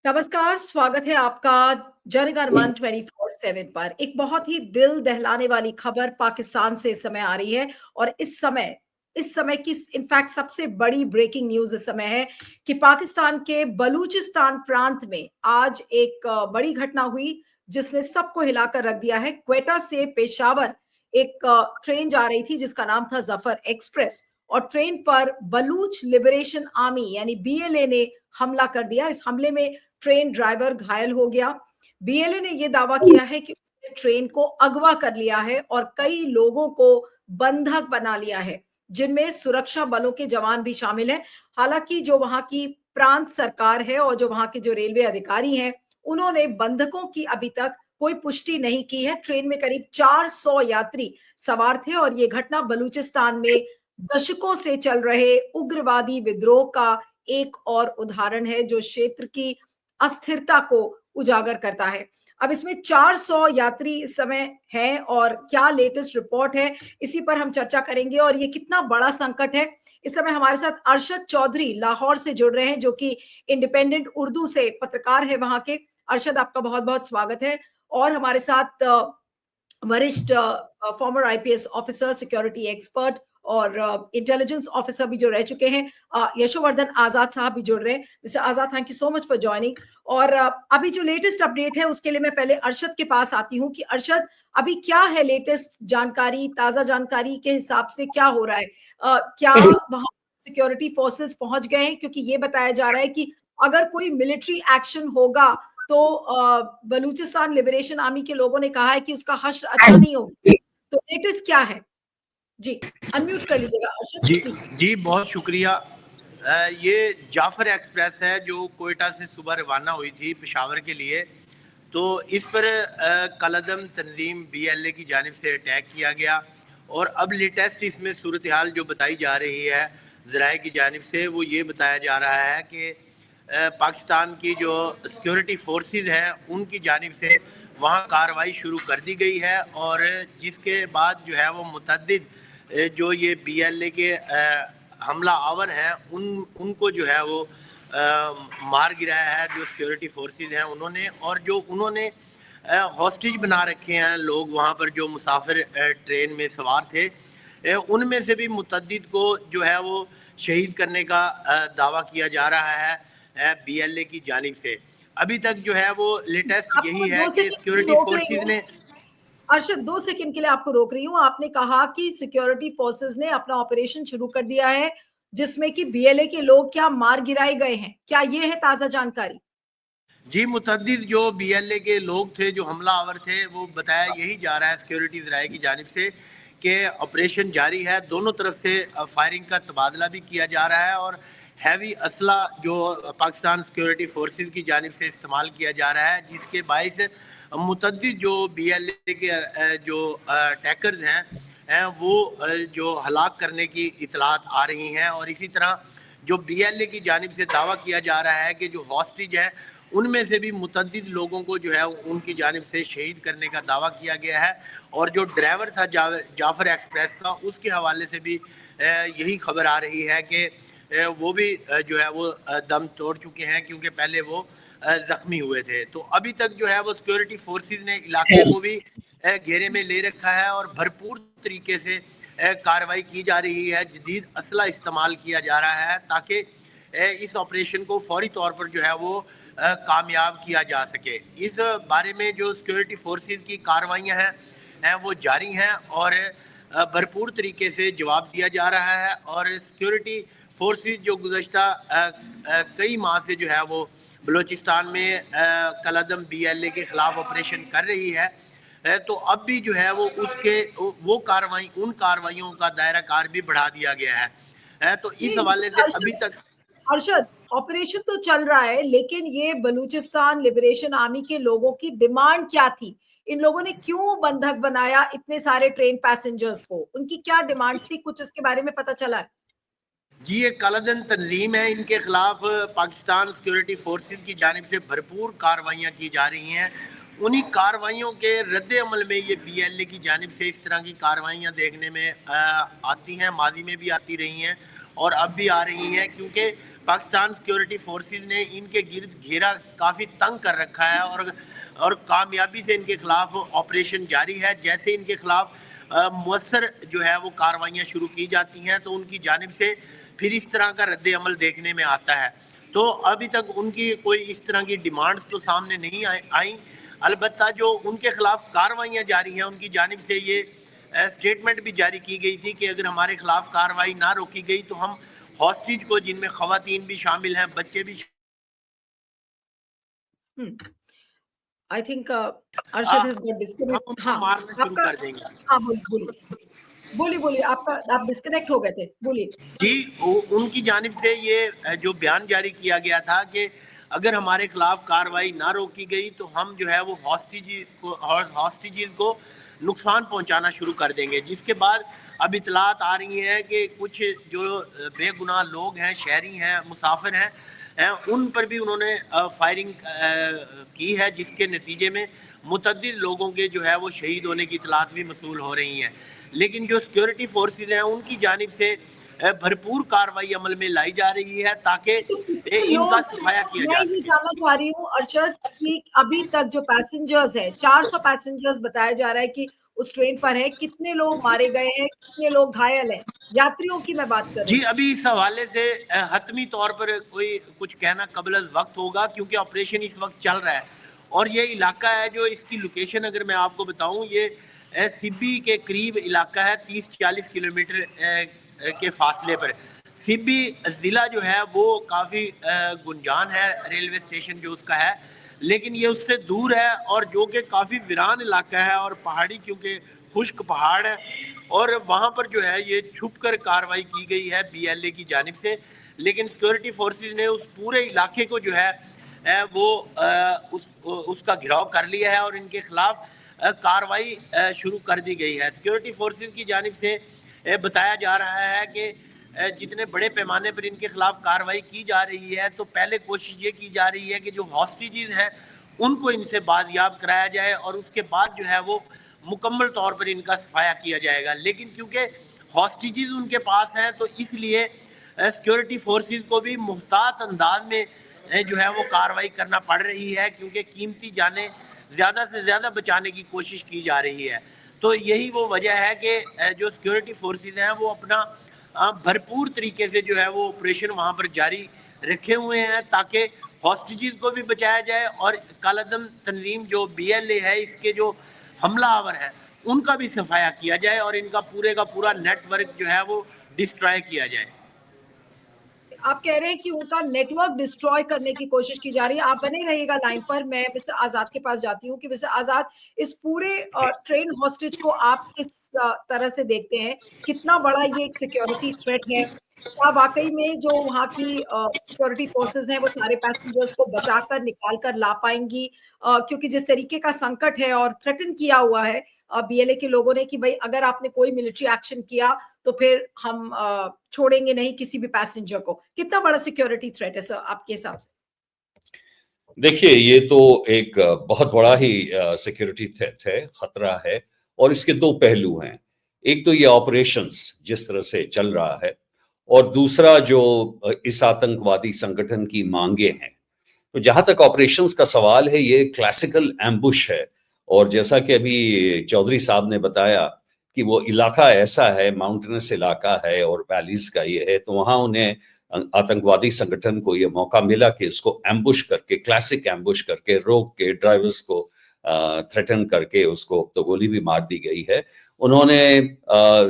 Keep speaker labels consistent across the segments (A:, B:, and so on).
A: नमस्कार, स्वागत है आपका जनगण मन 24/7 पर। एक बहुत ही दिल दहलाने वाली खबर पाकिस्तान से इस समय आ रही है और इस समय की इनफैक्ट सबसे बड़ी ब्रेकिंग न्यूज़ इस समय है कि पाकिस्तान के बलूचिस्तान प्रांत में आज एक बड़ी घटना हुई जिसने सबको हिलाकर रख दिया है। क्वेटा से पेशावर एक ट्रेन जा रही थी जिसका नाम था ज़फर एक्सप्रेस और ट्रेन पर बलूच लिबरेशन आर्मी यानी बीएलए ने हमला कर दिया। इस हमले में ट्रेन ड्राइवर घायल हो गया। बीएलए ने यह दावा किया है कि उसने ट्रेन को अगवा कर लिया है और कई लोगों को बंधक बना लिया है, जिनमें सुरक्षा बलों के जवान भी शामिल हैं। हालांकि जो वहां की प्रांत सरकार है और जो वहां के जो रेलवे अधिकारी हैं, उन्होंने बंधकों की अभी तक कोई पुष्टि नहीं की है। ट्रेन में करीब 400 यात्री सवार थे और ये घटना बलूचिस्तान में दशकों से चल रहे उग्रवादी विद्रोह का एक और उदाहरण है जो क्षेत्र की अस्थिरता को उजागर करता है। अब इसमें 400 यात्री इस समय हैं और क्या लेटेस्ट रिपोर्ट है, इसी पर हम चर्चा करेंगे और ये कितना बड़ा संकट है। इस समय हमारे साथ अरशद चौधरी लाहौर से जुड़ रहे हैं, जो कि इंडिपेंडेंट उर्दू से पत्रकार है वहां के। अरशद, आपका बहुत बहुत स्वागत है। और हमारे साथ वरिष्ठ farmer IPS officer, security expert और इंटेलिजेंस ऑफिसर भी जो रह चुके हैं, यशोवर्धन आजाद साहब भी जुड़ रहे हैं। Mister Azad, thank you so much for joining. और अभी जो लेटेस्ट अपडेट है उसके लिए मैं पहले अरशद के पास आती हूँ कि अरशद, अभी क्या है लेटेस्ट जानकारी, ताजा जानकारी के हिसाब से क्या हो रहा है? क्या वहां सिक्योरिटी फोर्सेस पहुंच गए हैं? क्योंकि ये बताया जा रहा है कि अगर कोई मिलिट्री एक्शन होगा तो बलूचिस्तान लिबरेशन आर्मी के लोगों ने कहा है कि उसका हश्र अच्छा नहीं होगा। तो लेटेस्ट क्या है? जी, अनम्यूट कर लीजिएगा अर्शद
B: जी
A: प्लीज।
B: जी, बहुत शुक्रिया। ये जाफर एक्सप्रेस है जो कोयटा से सुबह रवाना हुई थी पेशावर के लिए। तो इस पर कलदम तंजीम बीएलए की जानिब से अटैक किया गया और अब लेटेस्ट इसमें सूरत हाल जो बताई जा रही है ज़राए की जानिब से, वो ये बताया जा रहा है कि पाकिस्तान की जो सिक्योरिटी फोर्सेस हैं उनकी जानिब से वहाँ कार्रवाई शुरू कर दी गई है और जिसके बाद जो है वो मुतअद्दिद जो ये बीएलए के हमला आवर हैं उनको जो है वो मार गिराया है जो सिक्योरिटी फोर्सेस हैं उन्होंने। और जो उन्होंने हॉस्टेज बना रखे हैं लोग वहाँ पर जो मुसाफिर ट्रेन में सवार थे, उनमें से भी मुतअद्दिद को जो है वो शहीद करने का दावा किया जा रहा है बीएलए की जानिब से। अभी तक जो है वो लेटेस्ट
A: आपको
B: यही है
A: दो
B: कि
A: सेकंड के लिए
B: सिक्योरिटी
A: रोक रही
B: फोर्सेस
A: हूँ
B: ने।
A: अर्शद, 2 सेकंड के लिए आपको रोक रही हूँ। आपने कहा कि सिक्योरिटी फोर्सेस ने अपना ऑपरेशन शुरू कर दिया है जिसमें कि बीएलए के लोग क्या मार गिराए गए हैं, क्या ये है ताजा जानकारी?
B: जी, मुतअद्दिद जो बीएलए के लोग थे जो हमला आवर थे, वो बताया यही जा रहा है सिक्योरिटी ज़राए की जानिब से कि ऑपरेशन जारी है। दोनों तरफ से फायरिंग का तबादला भी किया जा रहा है और हैवी असला जो पाकिस्तान सिक्योरिटी फोर्सेस की जानिब से इस्तेमाल किया जा रहा है, जिसके बाइस मुतअद्दिद जो बीएलए के जो अटैकर्स हैं वो जो हलाक करने की इतलात आ रही हैं। और इसी तरह जो बीएलए की जानिब से दावा किया जा रहा है कि जो हॉस्टेज है उनमें से भी मुतअद्दिद लोगों को जो है उनकी जानिब से शहीद करने का दावा किया गया है। और जो ड्राइवर था जाफर एक्सप्रेस का, उसके हवाले से भी यही खबर आ रही है कि वो भी जो है वो दम तोड़ चुके हैं क्योंकि पहले वो जख्मी हुए थे। तो अभी तक जो है वो सिक्योरिटी फोर्सेस ने इलाके को भी घेरे में ले रखा है और भरपूर तरीके से कार्रवाई की जा रही है। जदीद असला इस्तेमाल किया जा रहा है ताकि इस ऑपरेशन को फौरी तौर पर जो है वो कामयाब किया जा सके। इस बारे में जो सिक्योरिटी फोर्सेस की कार्रवाइयाँ हैं वो जारी हैं और भरपूर तरीके से जवाब दिया जा रहा है। और सिक्योरिटी फोर्सेस जो गुज़श्ता कई माह से जो है वो बलूचिस्तान में कलदम बीएलए के ख़िलाफ़ ऑपरेशन कर रही है, तो अब भी जो है वो उसके वो कार्रवाई उन कार्रवाइयों का दायरा कार भी बढ़ा दिया गया है। तो इस
A: नहीं,
B: हवाले
A: लेकिन
B: से अभी
A: अर्शद,
B: तक
A: अर्शद, ऑपरेशन तो चल रहा है लेकिन ये बलूचिस्तान लिबरेशन आर्मी के लोगों की डिमांड क्या थी? इन लोगों ने क्यों बंधक बनाया इतने सारे ट्रेन पैसेंजर्स को? उनकी क्या डिमांड थी? कुछ उसके बारे में पता चला है?
B: जी, ये कालाधन तंजीम है, इनके खिलाफ पाकिस्तान सिक्योरिटी फोर्सेस की जानिब से भरपूर कार्रवाइयाँ की जा रही हैं। उन्हीं कार्रवाइयों के रद्द अमल में ये बीएलए की जानिब से इस तरह की कार्रवाइयाँ देखने में आती हैं, माजी में भी आती रही हैं और अब भी आ रही हैं। क्योंकि पाकिस्तान सिक्योरिटी फोर्सेस ने इनके गिर्द घेरा काफ़ी तंग कर रखा है और कामयाबी से इनके खिलाफ ऑपरेशन जारी है। जैसे इनके खिलाफ मुअस्सर जो है वो कार्रवाइयाँ शुरू की जाती हैं तो उनकी जानिब से फिर इस तरह का रद्द अमल देखने में आता है। तो अभी तक उनकी कोई इस तरह की डिमांड्स तो सामने नहीं आई। अलबत्ता जो उनके खिलाफ कार्रवाइयाँ जारी हैं उनकी जानिब से ये स्टेटमेंट भी जारी की गई थी कि अगर हमारे खिलाफ कार्रवाई ना रोकी गई तो हम हॉस्टेज को, जिनमें खवातीन भी शामिल हैं, बच्चे भी
A: I think Arshad has got disconnect.
B: हम
A: हाँ,
B: मारना शुरू
A: आपका,
B: कर देंगे।
A: हाँ बोलिए, आपका, आप डिस्कनेक्ट हो गए थे, बोलिए
B: जी। उनकी जानिब से ये जो बयान जारी किया गया था कि अगर हमारे खिलाफ कार्रवाई ना रोकी गई तो हम जो है वो हॉस्टेजेस को नुकसान पहुंचाना शुरू कर देंगे। जिसके बाद अब इतलात आ रही हैं कि कुछ जो बेगुनाह लोग हैं, शहरी हैं, मुसाफिर हैं, उन पर भी उन्होंने फायरिंग की है, जिसके नतीजे में मुतअद्दिद लोगों के जो है वो शहीद होने की इतलात भी मसूल हो रही हैं। लेकिन जो सिक्योरिटी फोर्सेज हैं उनकी जानिब से भरपूर कार्रवाई अमल में लाई जा रही है ताकि इनका सफाया किया
A: मैं
B: जा
A: ये
B: सके।
A: जानना चाह रही हूँ अरशद कि अभी तक जो पैसेंजर्स हैं, 400 पैसेंजर्स बताया जा रहा है कि उस ट्रेन पर है, कितने लोग मारे गए हैं, कितने लोग घायल हैं, यात्रियों की मैं बात कर रही
B: जी,
A: हूँ।
B: अभी इस हवाले से हतमी तौर पर कोई कुछ कहना कबल अज़ वक्त होगा, क्योंकि ऑपरेशन इस वक्त चल रहा है और ये इलाका है जो इसकी लोकेशन अगर मैं आपको बताऊं, ये सिब्बी के करीब इलाका है, 30-40 किलोमीटर के फासले पर। सिब्बी ज़िला जो है वो काफ़ी गुंजान है, रेलवे स्टेशन जो उसका है, लेकिन ये उससे दूर है और जो कि काफ़ी वीरान इलाका है और पहाड़ी, क्योंकि खुश्क पहाड़ है और वहाँ पर जो है ये छुप कर कार्रवाई की गई है BLA की जानिब से। लेकिन सिक्योरिटी फोर्सेज ने उस पूरे इलाके को जो है वो उसका घिराव कर लिया है और इनके खिलाफ कार्रवाई शुरू कर दी गई है। सिक्योरिटी फोर्सेज की जानिब से बताया जा रहा है कि जितने बड़े पैमाने पर इनके खिलाफ कार्रवाई की जा रही है तो पहले कोशिश ये की जा रही है कि जो हॉस्टेजेस हैं उनको इनसे बाजियाब कराया जाए और उसके बाद जो है वो मुकम्मल तौर पर इनका सफाया किया जाएगा। लेकिन क्योंकि हॉस्टेजेस उनके पास हैं तो इसलिए सिक्योरिटी फोर्सेस को भी मुहतात अंदाज में जो है वो कार्रवाई करना पड़ रही है, क्योंकि कीमती जानें ज़्यादा से ज़्यादा बचाने की कोशिश की जा रही है। तो यही वो वजह है कि जो सिक्योरिटी फोर्सेस हैं वो अपना भरपूर तरीके से जो है वो ऑपरेशन वहाँ पर जारी रखे हुए हैं ताकि हॉस्टेजेस को भी बचाया जाए और कालादम तंजीम जो BLA है इसके जो हमलावर है उनका भी सफाया किया जाए और इनका पूरे का पूरा नेटवर्क जो है वो डिस्ट्रॉय किया जाए।
A: आप कह रहे हैं कि उनका नेटवर्क डिस्ट्रॉय करने की कोशिश की जा रही है। आप बने रहिएगा लाइन पर, मैं मिस्टर आजाद के पास जाती हूँ कि मिस्टर आजाद, इस पूरे ट्रेन हॉस्टेज को आप किस तरह से देखते हैं? कितना बड़ा ये एक सिक्योरिटी थ्रेट है? क्या वाकई में जो वहाँ की सिक्योरिटी फोर्सेस हैं वो सारे पैसेंजर्स को बचाकर निकाल कर ला पाएंगी? क्योंकि जिस तरीके का संकट है और थ्रेटन किया हुआ है BLA के लोगों ने कि भाई अगर आपने कोई मिलिट्री एक्शन किया तो फिर हम छोड़ेंगे नहीं किसी भी पैसेंजर को। कितना बड़ा सिक्योरिटी थ्रेट है सर आपके हिसाब से?
C: देखिए, ये तो एक बहुत बड़ा ही सिक्योरिटी थ्रेट है, खतरा है और इसके दो पहलू हैं। एक तो ये ऑपरेशंस जिस तरह से चल रहा है और दूसरा जो इस आतंकवादी संगठन की मांगे हैं। तो जहां तक ऑपरेशंस का सवाल है, ये क्लासिकल एम्बुश है और जैसा कि अभी चौधरी साहब ने बताया कि वो इलाका ऐसा है, माउंटेनस इलाका है और वैलीज का ये है, तो वहां उन्हें आतंकवादी संगठन को ये मौका मिला कि इसको एम्बुश करके, क्लासिक एम्बुश करके, रोक के ड्राइवर्स को थ्रेटन करके उसको तो गोली भी मार दी गई है। उन्होंने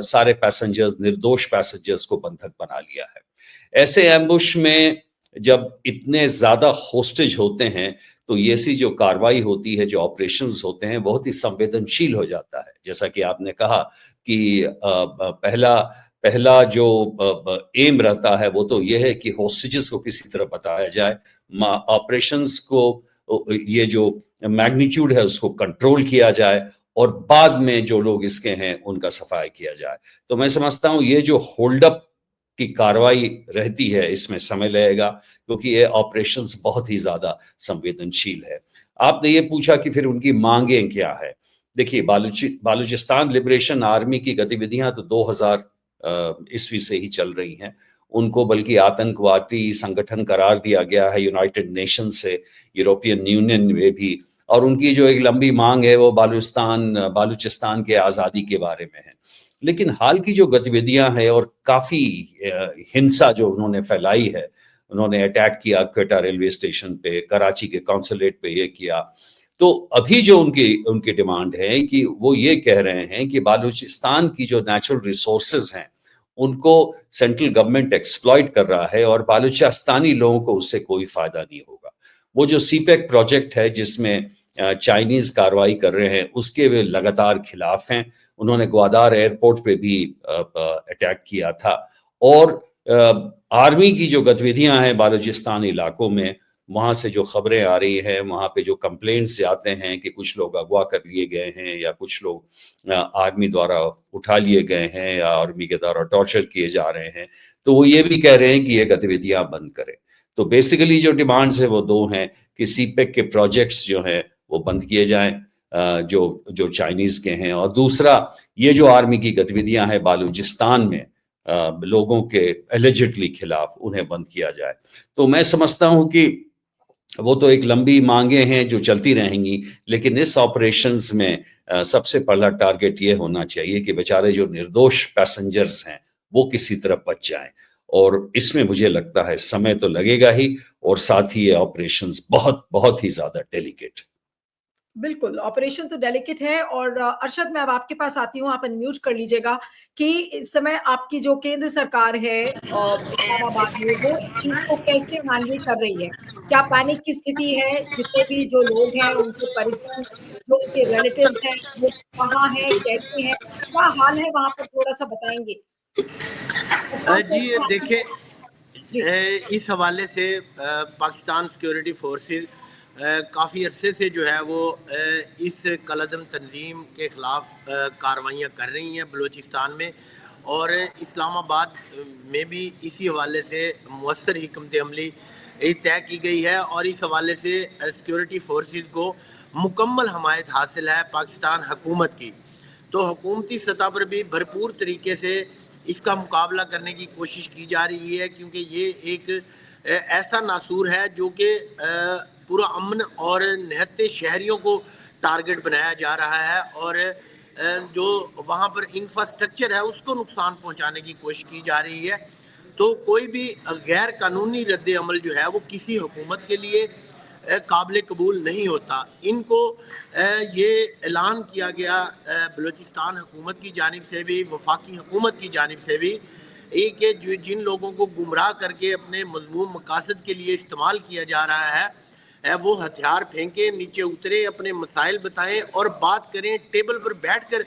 C: सारे पैसेंजर्स, निर्दोष पैसेंजर्स को बंधक बना लिया है। ऐसे एम्बुश में जब इतने ज्यादा होस्टेज होते हैं तो ये सी जो कार्रवाई होती है, जो ऑपरेशंस होते हैं, बहुत ही संवेदनशील हो जाता है। जैसा कि आपने कहा कि पहला जो एम रहता है वो तो ये है कि होस्टेजेस को किसी तरह बताया जाए, ऑपरेशंस को ये जो मैग्नीट्यूड है उसको कंट्रोल किया जाए और बाद में जो लोग इसके हैं उनका सफाया किया जाए। तो मैं समझता हूँ ये जो होल्डअप की कार्रवाई रहती है इसमें समय लगेगा, क्योंकि ये ऑपरेशंस बहुत ही ज्यादा संवेदनशील है। आपने ये पूछा कि फिर उनकी मांगें क्या है। देखिए, बालूचिस्तान लिबरेशन आर्मी की गतिविधियां तो 2000 ईस्वी से ही चल रही हैं। उनको बल्कि आतंकवादी संगठन करार दिया गया है यूनाइटेड नेशन से, यूरोपियन यूनियन में भी। और उनकी जो एक लंबी मांग है वो बालूचिस्तान के आज़ादी के बारे में है। लेकिन हाल की जो गतिविधियां हैं और काफ़ी हिंसा जो उन्होंने फैलाई है, उन्होंने अटैक किया क्वेटा रेलवे स्टेशन पे, कराची के कॉन्सुलेट पे ये किया। तो अभी जो उनकी डिमांड है कि वो ये कह रहे हैं कि बालूचिस्तान की जो नेचुरल रिसोर्सेज हैं उनको सेंट्रल गवर्नमेंट एक्सप्लॉइट कर रहा है और बालूचिस्तानी लोगों को उससे कोई फायदा नहीं होगा। वो जो सीपेक प्रोजेक्ट है जिसमें चाइनीज कार्रवाई कर रहे हैं उसके वे लगातार खिलाफ हैं। उन्होंने ग्वादार एयरपोर्ट पे भी अटैक किया था। और आर्मी की जो गतिविधियां हैं बालूचिस्तान इलाकों में, वहां से जो खबरें आ रही हैं, वहां पे जो कंप्लेंट्स आते हैं कि कुछ लोग अगवा कर लिए गए हैं या कुछ लोग आर्मी द्वारा उठा लिए गए हैं या आर्मी के द्वारा टॉर्चर किए जा रहे हैं, तो वो ये भी कह रहे हैं कि ये गतिविधियां बंद करें। तो बेसिकली जो डिमांड्स है वो दो हैं कि सीपेक के प्रोजेक्ट्स जो हैं वो बंद किए जाएं जो चाइनीज के हैं, और दूसरा ये जो आर्मी की गतिविधियां हैं बालूचिस्तान में लोगों के एलिजिडली खिलाफ, उन्हें बंद किया जाए। तो मैं समझता हूं कि वो तो एक लंबी मांगे हैं जो चलती रहेंगी, लेकिन इस ऑपरेशंस में सबसे पहला टारगेट ये होना चाहिए कि बेचारे जो निर्दोष पैसेंजर्स हैं वो किसी तरह बच जाएं। और इसमें मुझे लगता है समय तो लगेगा ही, और साथ ही ये ऑपरेशंस बहुत बहुत ही ज्यादा डेलिकेट।
A: बिल्कुल, ऑपरेशन तो डेलिकेट है। और अरशद, मैं अब आपके पास आती हूँ, आप अनम्यूट कर लीजिएगा कि इस समय आपकी जो केंद्र सरकार है इस्लामाबाद में, वो इस चीज को कैसे हैंडल कर रही है? क्या पैनिक की स्थिति है? जितने भी जो लोग हैं, उनके परिजन, जो उनके रिलेटिव्स हैं, वो कहाँ हैं, कैसे हैं, क्या हाल है वहां पर, थोड़ा सा बताएंगे?
B: जी देखिए,
A: जी
B: इस हवाले से पाकिस्तान सिक्योरिटी फोर्सेस काफ़ी अरसे से जो है वो इस कलअदम तंजीम के ख़िलाफ़ कार्रवाइयाँ कर रही हैं बलूचिस्तान में, और इस्लामाबाद में भी इसी हवाले से मुअस्सर हिकमत अमली तय की गई है। और इस हवाले से सिक्योरिटी फोर्सेस को मुकम्मल हमायत हासिल है पाकिस्तान हुकूमत की। तो हुकूमती सतह पर भी भरपूर तरीके से इसका मुकाबला करने की कोशिश की जा रही है, क्योंकि ये एक ऐसा नासूर है जो कि पूरा अमन और निहत्ते शहरियों को टारगेट बनाया जा रहा है, और जो वहाँ पर इंफ्रास्ट्रक्चर है उसको नुकसान पहुँचाने की कोशिश की जा रही है। तो कोई भी गैर कानूनी रद्द अमल जो है वो किसी हुकूमत के लिए काबिल कबूल नहीं होता। इनको ये ऐलान किया गया बलूचिस्तान हुकूमत की जानिब से भी, वफाकी हुकूमत की जानिब से भी, कि जिन लोगों को गुमराह करके अपने मज़मूम मकासद के लिए इस्तेमाल किया जा रहा है, वो हथियार फेंकें, नीचे उतरे, अपने मसाइल बताएं और बात करें, टेबल पर बैठ कर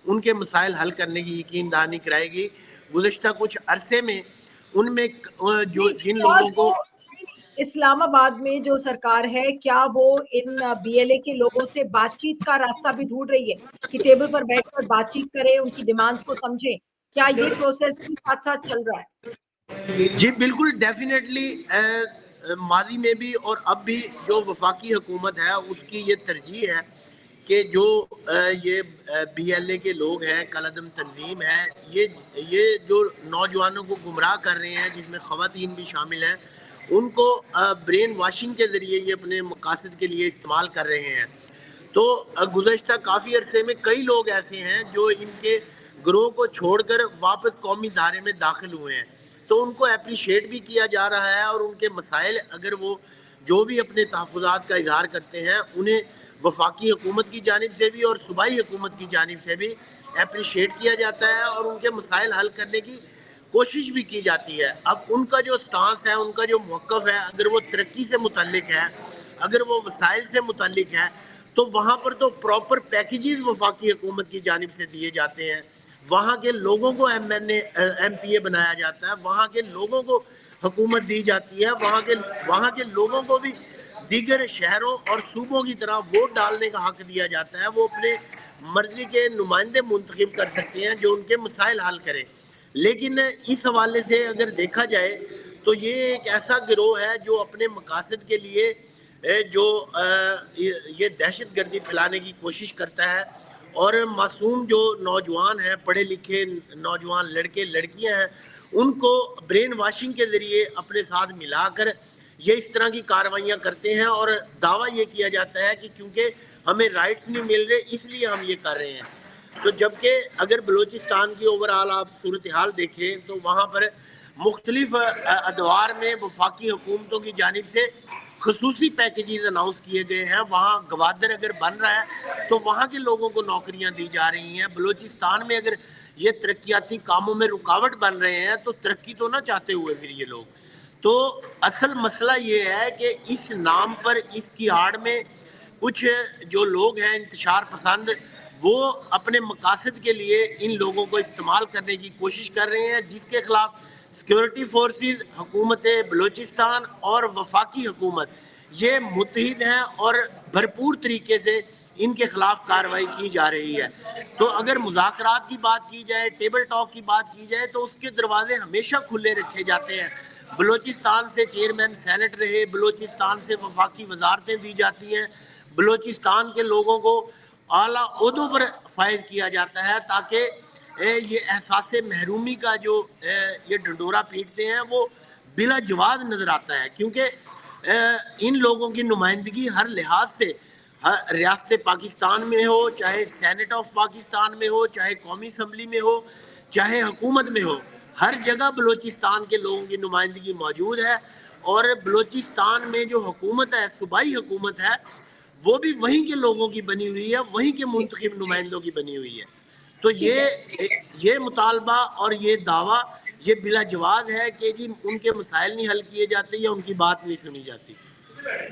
B: उनके मसाइल हल करने की यकीन दहानी कराएगी। गुज़श्ता कुछ अरसे में उनमें जो जिन लोगों को
A: इस्लामाबाद में जो सरकार है, क्या वो इन बीएलए के लोगों से बातचीत का रास्ता भी ढूंढ रही है कि टेबल पर बैठकर बातचीत करें, उनकी डिमांड्स को समझें? क्या ये प्रोसेस भी साथ साथ चल रहा है?
B: जी बिल्कुल, डेफिनेटली माजी में भी और अब भी जो वफाकी हुकूमत है उसकी ये तरजीह है कि जो ये बीएलए के लोग हैं, कलअदम तंजीम है, ये जो नौजवानों को गुमराह कर रहे हैं, जिसमें ख़वातीन भी शामिल हैं, उनको ब्रेन वाशिंग के ज़रिए ये अपने मकासद के लिए इस्तेमाल कर रहे हैं। तो गुज़श्ता काफ़ी अरसे में कई लोग ऐसे हैं जो इनके ग्रोह को छोड़कर वापस कौमी धारे में दाखिल हुए हैं, तो उनको अप्रिशिएट भी किया जा रहा है, और उनके मसाइल अगर वो जो भी अपने तहफ़्फ़ुज़ात का इज़हार करते हैं उन्हें वफाकी हुकूमत की जानिब से भी और सूबाई हुकूमत की जानिब से भी अप्रिशिएट किया जाता है, और उनके मसाइल हल करने की कोशिश भी की जाती है। अब उनका जो स्टांस है, उनका जो मौक़िफ़ है, अगर वो तरक्की से मुतल्लिक है, अगर वो वसाइल से मुतल्लिक है, तो वहाँ पर तो प्रॉपर पैकेजेस वफाकी हुकूमत की जानिब से दिए जाते हैं। वहाँ के लोगों को MPA बनाया जाता है, वहाँ के लोगों को हुकूमत दी जाती है, वहाँ के लोगों को भी दीगर शहरों और सूबों की तरह वोट डालने का हक दिया जाता है। वो अपने मर्जी के नुमाइंदे मुंतखब कर सकते हैं जो उनके मसाइल हल करें। लेकिन इस हवाले से अगर देखा जाए तो ये एक ऐसा गिरोह है जो अपने मकासद के लिए जो ये दहशत गर्दी फैलाने की कोशिश करता है, और मासूम जो नौजवान हैं, पढ़े लिखे नौजवान लड़के लड़कियां हैं, उनको ब्रेन वॉशिंग के जरिए अपने साथ मिलाकर ये इस तरह की कार्रवाइयाँ करते हैं और दावा ये किया जाता है कि क्योंकि हमें राइट्स नहीं मिल रहे इसलिए हम ये कर रहे हैं। तो जबकि अगर बलूचिस्तान की ओवरऑल आप सूरत हाल देखें तो वहाँ पर मुख्तलिफ अदवार में वफाकी हुकूमतों की जानिब से खसूसी पैकेजेस अनाउंस किए गए हैं। वहाँ गवादर अगर बन रहा है तो वहाँ के लोगों को नौकरियाँ दी जा रही हैं। बलूचिस्तान में अगर ये तरक्याती कामों में रुकावट बन रहे हैं तो तरक्की तो ना चाहते हुए फिर ये लोग। तो असल मसला ये है कि इस नाम पर इसकी आड़ में कुछ जो लोग हैं इंतशार पसंद, वो अपने मकासद के लिए इन लोगों को इस्तेमाल करने की कोशिश कर रहे हैं, जिसके खिलाफ सिक्योरिटी फोर्सेस, हुकूमत बलूचिस्तान और वफाकी हुकूमत ये मुत्तहिद हैं और भरपूर तरीके से इनके खिलाफ कार्रवाई की जा रही है। तो अगर मुज़ाकरात की बात की जाए, टेबल टॉक की बात की जाए तो उसके दरवाजे हमेशा खुले रखे जाते हैं। बलूचिस्तान से चेयरमैन सेनेट रहे, बलूचिस्तान से वफाकी वजारतें दी जाती हैं, बलूचिस्तान के लोगों को आला ओहदों पर फायद किया जाता है ताकि ये एहसास महरूमी का जो ये ढंडोरा पीटते हैं वो बिला जवाब नज़र आता है। क्योंकि इन लोगों की नुमाइंदगी हर लिहाज से रियासत पाकिस्तान में हो, चाहे सेनेट ऑफ पाकिस्तान में हो, चाहे कौमी असम्बली में हो, चाहे हुकूमत में हो, हर जगह बलूचिस्तान के लोगों की नुमाइंदगी मौजूद है। और बलूचिस्तान में जो हुकूमत है, सूबाई हुकूमत है, वो भी वहीं के लोगों की बनी हुई है, वहीं के मुंतखब नुमाइंदों की बनी हुई है। तो ये मुतालबा और ये दावा ये बिला जवाब है कि जी उनके मसाइल नहीं हल किए जाते या उनकी बात नहीं सुनी जाती।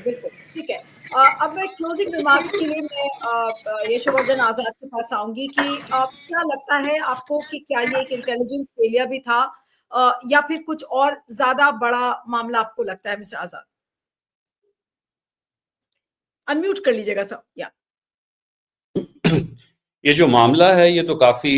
A: बिल्कुल ठीक है। अब मैं क्लोजिंग रिमार्क्स के लिए मैं यशवर्धन आजाद के पास आऊंगी कि क्या लगता है आपको कि क्या ये एक इंटेलिजेंस फेलियर भी था या फिर कुछ और ज्यादा बड़ा मामला आपको लगता है? मिस्टर आजाद, अनम्यूट कर लीजिएगा सर। या
C: ये जो मामला है ये तो काफी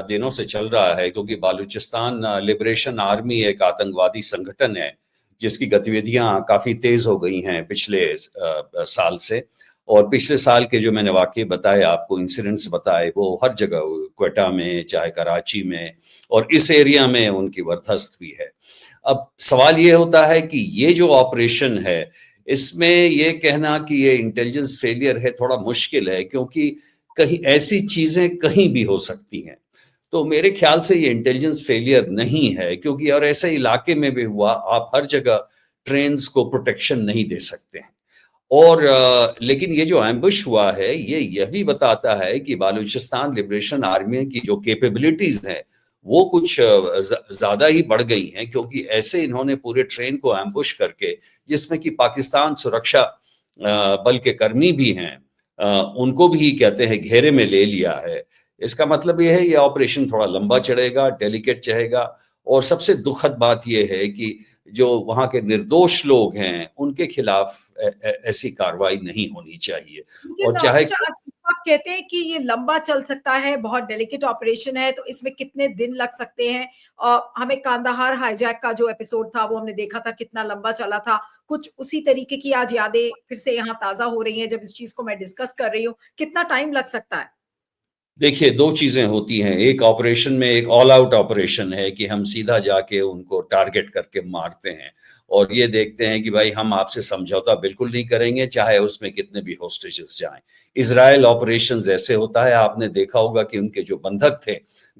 C: दिनों से चल रहा है, क्योंकि बालूचिस्तान लिबरेशन आर्मी एक आतंकवादी संगठन है जिसकी गतिविधियां काफी तेज हो गई हैं पिछले साल से। और पिछले साल के जो मैंने वाकये बताए आपको, इंसिडेंट्स बताए, वो हर जगह, क्वेटा में, चाहे कराची में, और इस एरिया में उनकी वर्चस्व भी है। अब सवाल ये होता है कि ये जो ऑपरेशन है इसमें ये कहना कि ये इंटेलिजेंस फेलियर है थोड़ा मुश्किल है, क्योंकि कहीं ऐसी चीजें कहीं भी हो सकती हैं। तो मेरे ख्याल से ये इंटेलिजेंस फेलियर नहीं है, क्योंकि और ऐसे इलाके में भी हुआ, आप हर जगह ट्रेन्स को प्रोटेक्शन नहीं दे सकते हैं। और लेकिन ये जो एम्बुश हुआ है ये यह भी बताता है कि बालूचिस्तान लिबरेशन आर्मी की जो कैपेबिलिटीज हैं वो कुछ ज्यादा ही बढ़ गई हैं, क्योंकि ऐसे इन्होंने पूरे ट्रेन को एम्बुश करके, जिसमें कि पाकिस्तान सुरक्षा बल के कर्मी भी हैं, उनको भी कहते हैं घेरे में ले लिया है। इसका मतलब ये है ये ऑपरेशन थोड़ा लंबा चलेगा, डेलिकेट चलेगा। और सबसे दुखद बात ये है कि जो वहां के निर्दोष लोग हैं उनके खिलाफ ऐसी कार्रवाई नहीं होनी चाहिए। और चाहे
A: आप कहते हैं कि ये लंबा चल सकता है, बहुत डेलिकेट ऑपरेशन है, तो इसमें कितने दिन लग सकते हैं? हमें कांदाहार हाईजैक का जो एपिसोड था वो हमने देखा था कितना लंबा चला था। कुछ उसी तरीके की आज यादें फिर से यहाँ ताजा हो रही हैं जब इस चीज को मैं डिस्कस कर रही हूँ। कितना टाइम लग सकता है?
C: देखिए, दो चीजें होती हैं। एक ऑपरेशन में एक ऑल आउट ऑपरेशन है कि हम सीधा जाके उनको टारगेट करके मारते हैं और ये देखते हैं कि भाई हम आपसे समझौता बिल्कुल नहीं करेंगे, चाहे उसमें कितने भी होस्टेजेस जाएं। इजराइल ऑपरेशंस ऐसे होता है, आपने देखा होगा कि उनके जो बंधक थे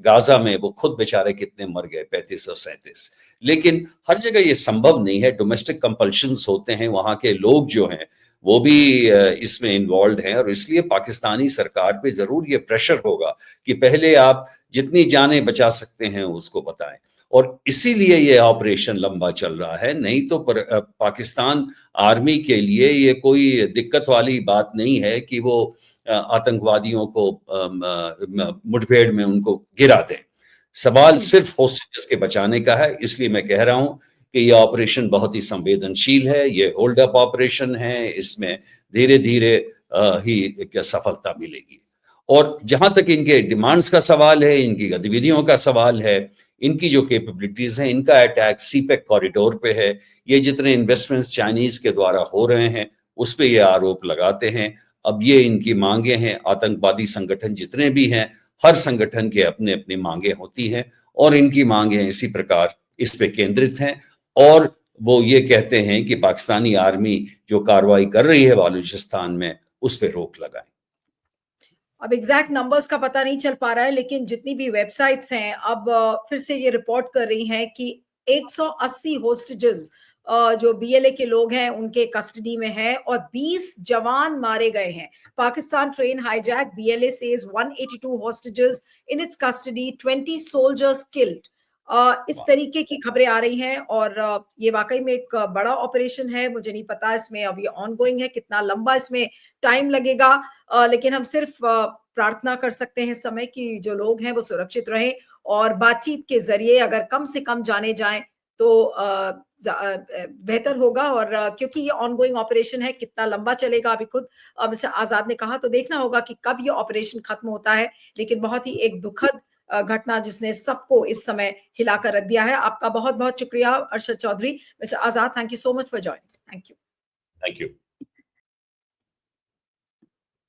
C: गाजा में वो खुद बेचारे कितने मर गए, 35 और 37। लेकिन हर जगह ये संभव नहीं है, डोमेस्टिक कंपल्शंस होते हैं, वहां के लोग जो हैं वो भी इसमें इन्वॉल्व हैं। और इसलिए पाकिस्तानी सरकार पे जरूर ये प्रेशर होगा कि पहले आप जितनी जानें बचा सकते हैं उसको बताएं। और इसीलिए ये ऑपरेशन लंबा चल रहा है। नहीं तो पाकिस्तान आर्मी के लिए ये कोई दिक्कत वाली बात नहीं है कि वो आतंकवादियों को मुठभेड़ में उनको गिरा दें। सवाल सिर्फ होस्टेजेस के बचाने का है। इसलिए मैं कह रहा हूं कि यह ऑपरेशन बहुत ही संवेदनशील है, ये होल्ड अप ऑपरेशन है, इसमें धीरे धीरे ही सफलता मिलेगी। और जहां तक इनके डिमांड्स का सवाल है, इनकी गतिविधियों का सवाल है, इनकी जो कैपेबिलिटीज हैं, इनका अटैक सीपेक कॉरिडोर पे है। ये जितने इन्वेस्टमेंट्स चाइनीज के द्वारा हो रहे हैं उस पे ये आरोप लगाते हैं। अब ये इनकी मांगे हैं। आतंकवादी संगठन जितने भी हैं, हर संगठन के अपने अपनी मांगे होती हैं और इनकी मांगे इसी प्रकार इस पे केंद्रित हैं और वो ये कहते हैं कि पाकिस्तानी आर्मी जो कार्रवाई कर रही है बलूचिस्तान में उस पे रोक लगाए।
A: अब एग्जैक्ट नंबर्स का पता नहीं चल पा रहा है, लेकिन जितनी भी वेबसाइट्स हैं अब फिर से ये रिपोर्ट कर रही हैं कि 180 होस्टेजेस जो बीएलए के लोग हैं उनके कस्टडी में है और 20 जवान मारे गए हैं। Pakistan train hijack, BLA says 182 hostages in its custody, 20 soldiers killed. इस तरीके की खबरें आ रही हैं और ये वाकई में एक बड़ा ऑपरेशन है। मुझे नहीं पता इसमें अभी ऑनगोइंग है, कितना लंबा इसमें टाइम लगेगा, लेकिन हम सिर्फ प्रार्थना कर सकते हैं इस समय कि जो लोग हैं वो सुरक्षित रहें और बातचीत के जरिए अगर कम से कम जाने जाएं तो बेहतर होगा। और क्योंकि ये ऑनगोइंग ऑपरेशन है, कितना लंबा चलेगा अभी खुद मिस्टर आजाद ने कहा, तो देखना होगा कि कब ये ऑपरेशन खत्म होता है। लेकिन बहुत ही एक दुखद घटना जिसने सबको इस समय हिलाकर रख दिया है। आपका बहुत बहुत शुक्रिया Arshad Chaudhry. Mister Azad, thank you so much for joining. Thank you.